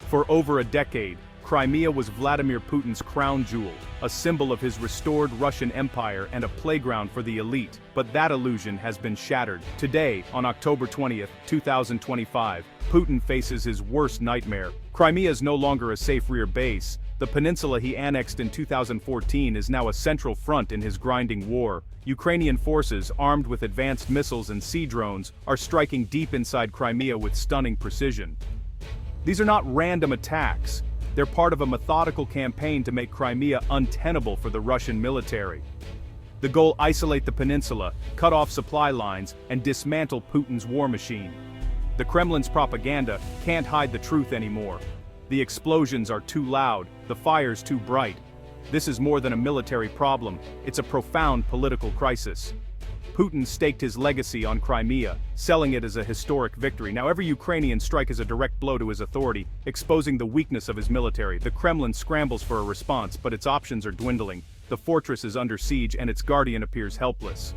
For over a decade, Crimea was Vladimir Putin's crown jewel, a symbol of his restored Russian empire and a playground for the elite, but that illusion has been shattered. Today, on October 20th, 2025, Putin faces his worst nightmare. Crimea is no longer a safe rear base. The peninsula he annexed in 2014 is now a central front in his grinding war. Ukrainian forces, armed with advanced missiles and sea drones, are striking deep inside Crimea with stunning precision. These are not random attacks. They're part of a methodical campaign to make Crimea untenable for the Russian military. The goal: isolate the peninsula, cut off supply lines, and dismantle Putin's war machine. The Kremlin's propaganda can't hide the truth anymore. The explosions are too loud, the fires too bright. This is more than a military problem, it's a profound political crisis. Putin staked his legacy on Crimea, selling it as a historic victory. Now every Ukrainian strike is a direct blow to his authority, exposing the weakness of his military. The Kremlin scrambles for a response, but its options are dwindling. The fortress is under siege and its guardian appears helpless.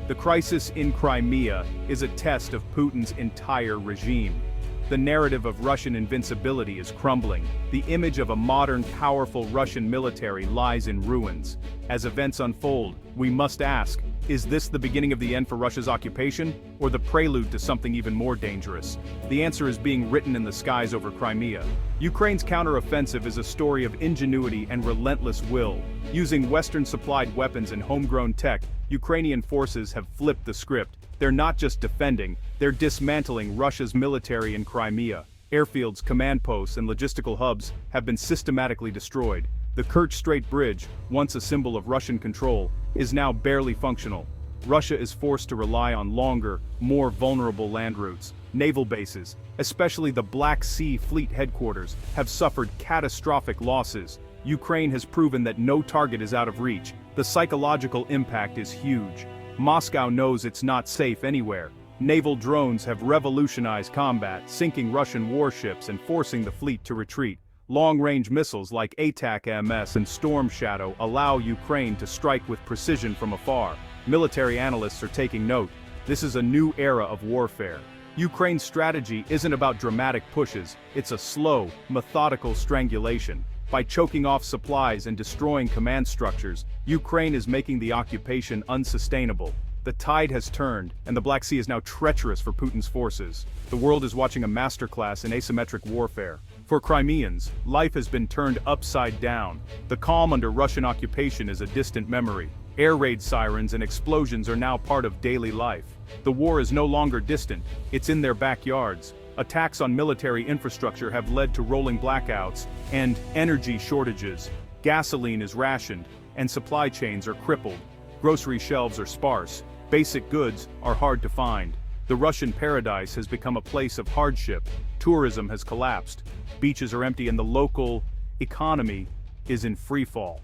The crisis in Crimea is a test of Putin's entire regime. The narrative of Russian invincibility is crumbling. The image of a modern, powerful Russian military lies in ruins. As events unfold, we must ask, is this the beginning of the end for Russia's occupation, or the prelude to something even more dangerous? The answer is being written in the skies over Crimea. Ukraine's counter-offensive is a story of ingenuity and relentless will. Using Western-supplied weapons and homegrown tech, Ukrainian forces have flipped the script. They're not just defending, they're dismantling Russia's military in Crimea. Airfields, command posts, and logistical hubs have been systematically destroyed. The Kerch Strait Bridge, once a symbol of Russian control, is now barely functional. Russia is forced to rely on longer, more vulnerable land routes. Naval bases, especially the Black Sea Fleet headquarters, have suffered catastrophic losses. Ukraine has proven that no target is out of reach. The psychological impact is huge. Moscow knows it's not safe anywhere. Naval drones have revolutionized combat, sinking Russian warships and forcing the fleet to retreat. Long-range missiles like ATAC-MS and Storm Shadow allow Ukraine to strike with precision from afar. Military analysts are taking note. This is a new era of warfare. Ukraine's strategy isn't about dramatic pushes, it's a slow, methodical strangulation. By choking off supplies and destroying command structures, Ukraine is making the occupation unsustainable. The tide has turned, and the Black Sea is now treacherous for Putin's forces. The world is watching a masterclass in asymmetric warfare. For Crimeans, life has been turned upside down. The calm under Russian occupation is a distant memory. Air raid sirens and explosions are now part of daily life. The war is no longer distant, it's in their backyards. Attacks on military infrastructure have led to rolling blackouts and energy shortages. Gasoline is rationed, and supply chains are crippled. Grocery shelves are sparse. Basic goods are hard to find. The Russian paradise has become a place of hardship. Tourism has collapsed. Beaches are empty and the local economy is in freefall.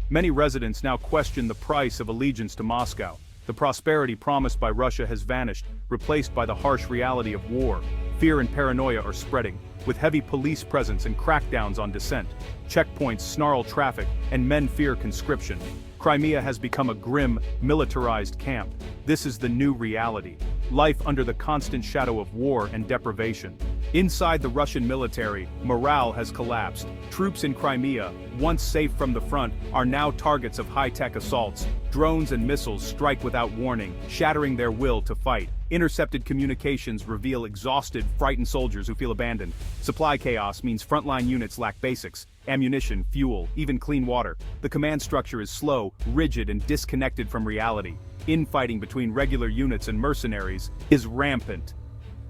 Many residents now question the price of allegiance to Moscow. The prosperity promised by Russia has vanished, replaced by the harsh reality of war. Fear and paranoia are spreading, with heavy police presence and crackdowns on dissent. Checkpoints snarl traffic, and men fear conscription. Crimea has become a grim, militarized camp. This is the new reality. Life under the constant shadow of war and deprivation. Inside the Russian military, morale has collapsed. Troops in Crimea, once safe from the front, are now targets of high-tech assaults. Drones and missiles strike without warning, shattering their will to fight. Intercepted communications reveal exhausted, frightened soldiers who feel abandoned. Supply chaos means frontline units lack basics: ammunition, fuel, even clean water. The command structure is slow, rigid, and disconnected from reality. Infighting between regular units and mercenaries is rampant.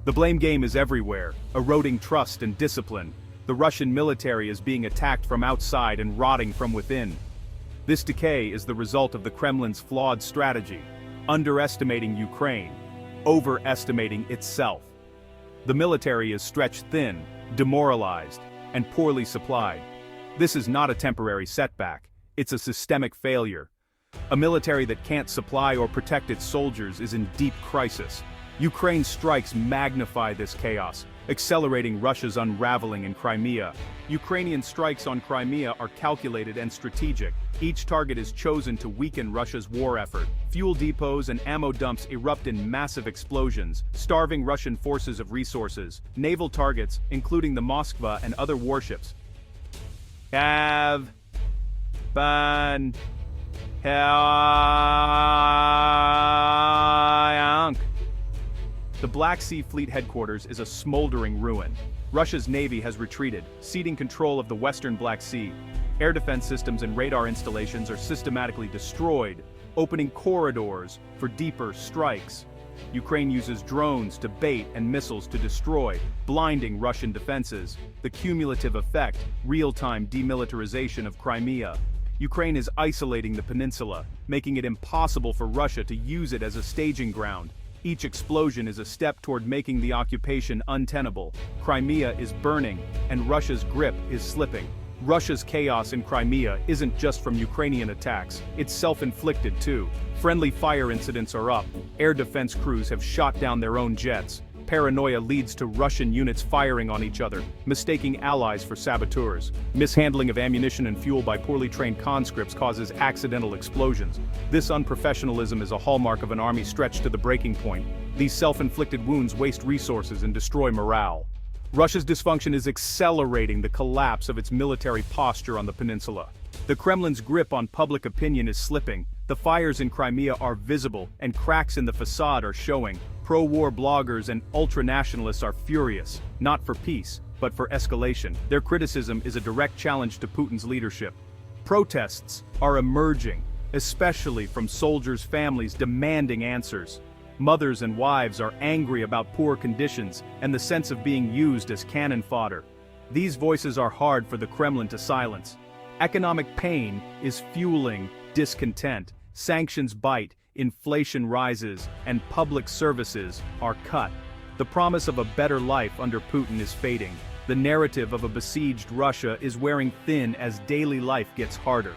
The blame game is everywhere, eroding trust and discipline. The Russian military is being attacked from outside and rotting from within. This decay is the result of the Kremlin's flawed strategy, underestimating Ukraine, overestimating itself. The military is stretched thin, demoralized, and poorly supplied. This is not a temporary setback, it's a systemic failure. A military that can't supply or protect its soldiers is in deep crisis. Ukraine's strikes magnify this chaos. accelerating Russia's unraveling in Crimea. Ukrainian strikes on Crimea are calculated and strategic. Each target is chosen to weaken Russia's war effort. Fuel depots and ammo dumps erupt in massive explosions, starving Russian forces of resources. Naval targets, including the Moskva and other warships, have been held. The Black Sea Fleet headquarters is a smoldering ruin. Russia's navy has retreated, ceding control of the western Black Sea. Air defense systems and radar installations are systematically destroyed, opening corridors for deeper strikes. Ukraine uses drones to bait and missiles to destroy, blinding Russian defenses. The cumulative effect, real-time demilitarization of Crimea. Ukraine is isolating the peninsula, making it impossible for Russia to use it as a staging ground. Each explosion is a step toward making the occupation untenable. Crimea is burning, and Russia's grip is slipping. Russia's chaos in Crimea isn't just from Ukrainian attacks, it's self-inflicted too. Friendly fire incidents are up, air defense crews have shot down their own jets. Paranoia leads to Russian units firing on each other, mistaking allies for saboteurs. Mishandling of ammunition and fuel by poorly trained conscripts causes accidental explosions. This unprofessionalism is a hallmark of an army stretched to the breaking point. These self-inflicted wounds waste resources and destroy morale. Russia's dysfunction is accelerating the collapse of its military posture on the peninsula. The Kremlin's grip on public opinion is slipping. The fires in Crimea are visible, and cracks in the facade are showing. Pro-war bloggers and ultra-nationalists are furious, not for peace, but for escalation. Their criticism is a direct challenge to Putin's leadership. Protests are emerging, especially from soldiers' families demanding answers. Mothers and wives are angry about poor conditions and the sense of being used as cannon fodder. These voices are hard for the Kremlin to silence. Economic pain is fueling discontent. Sanctions bite, inflation rises, and public services are cut. The promise of a better life under Putin is fading. The narrative of a besieged Russia is wearing thin as daily life gets harder.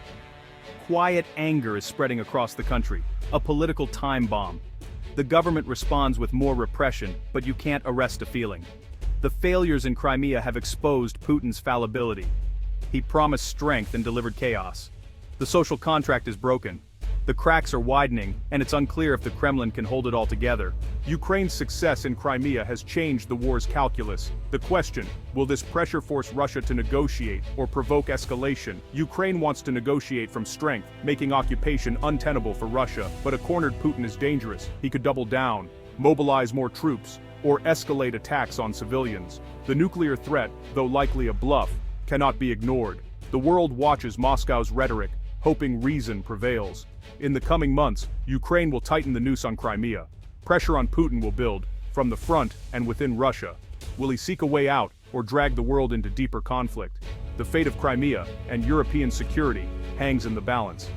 Quiet anger is spreading across the country, a political time bomb. The government responds with more repression, but you can't arrest a feeling. The failures in Crimea have exposed Putin's fallibility. He promised strength and delivered chaos. The social contract is broken. The cracks are widening, and it's unclear if the Kremlin can hold it all together. Ukraine's success in Crimea has changed the war's calculus. The question, will this pressure force Russia to negotiate or provoke escalation? Ukraine wants to negotiate from strength, making occupation untenable for Russia, but a cornered Putin is dangerous. He could double down, mobilize more troops, or escalate attacks on civilians. The nuclear threat, though likely a bluff, cannot be ignored. The world watches Moscow's rhetoric, hoping reason prevails. In the coming months, Ukraine will tighten the noose on Crimea. Pressure on Putin will build, from the front and within Russia. Will he seek a way out, or drag the world into deeper conflict? The fate of Crimea and European security hangs in the balance.